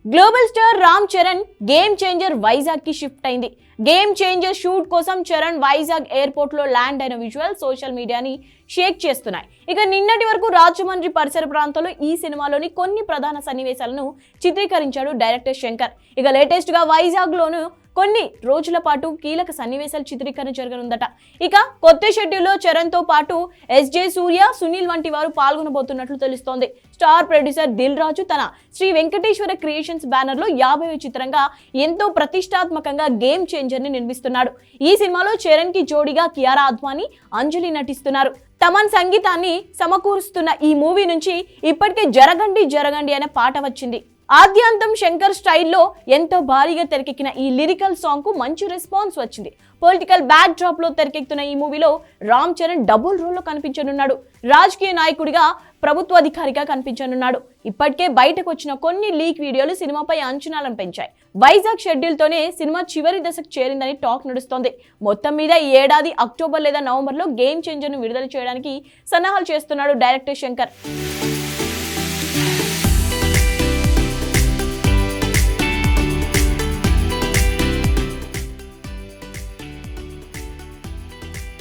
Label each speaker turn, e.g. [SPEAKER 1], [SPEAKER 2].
[SPEAKER 1] Global star Ram Charan game changer Vizag కి shift అయింది. Game changer shoot కోసం చరణ్ వైజాగ్ ఎయిర్పోర్ట్ లో ల్యాండ్ అయిన విజువల్ సోషల్ మీడియాని షేక్ చేస్తున్నాయి. ఇక నిన్నటి వరకు రాజమండ్రి పరిసర ప్రాంతాల్లో ఈ సినిమాలోని కొన్ని ప్రధాన సన్నివేశాలను చిత్రీకరించాడు డైరెక్టర్ శంకర్. ఇక లేటెస్ట్ గా వైజాగ్ లోను కొన్ని రోజుల పాటు కీలక సన్నివేశాల చిత్రీకరణ జరగనుందట. ఇక కొత్త షెడ్యూల్లో చరణ్ తో పాటు ఎస్జే సూర్య, సునీల్ వంటి వారు పాల్గొనబోతున్నట్లు తెలుస్తోంది. స్టార్ ప్రొడ్యూసర్ దిల్ రాజు తన శ్రీ వెంకటేశ్వర క్రియేషన్స్ బ్యానర్ లో 50వ చిత్రంగా ఎంతో ప్రతిష్టాత్మకంగా గేమ్ చేంజర్ ని నిర్మిస్తున్నాడు. ఈ సినిమాలో చరణ్ కి జోడీగా కియారా అద్వానీ, అంజలి నటిస్తున్నారు. తమన్ సంగీతాన్ని సమకూరుస్తున్న ఈ మూవీ నుంచి ఇప్పటికే జరగండి జరగండి అనే పాట వచ్చింది. ఆద్యాంతం శంకర్ స్టైల్లో ఎంతో భారీగా తెరకెక్కిన ఈ లిరికల్ సాంగ్ కు మంచి రెస్పాన్స్ వచ్చింది. పొలిటికల్ బ్యాక్ డ్రాప్ లో తెరకెక్కుతున్న ఈ మూవీలో రామ్ చరణ్ డబుల్ రోల్ లో కనిపించనున్నాడు. రాజకీయ నాయకుడిగా, ప్రభుత్వ అధికారిగా కనిపించనున్నాడు. ఇప్పటికే బయటకు వచ్చిన కొన్ని లీక్ వీడియోలు సినిమాపై అంచనాలను పెంచాయి. వైజాగ్ షెడ్యూల్ తోనే సినిమా చివరి దశకు చేరిందని టాక్ నడుస్తోంది. మొత్తం మీద ఈ ఏడాది అక్టోబర్ లేదా నవంబర్ లో గేమ్ చేంజర్ ను విడుదల చేయడానికి సన్నాహాలు చేస్తున్నాడు డైరెక్టర్ శంకర్.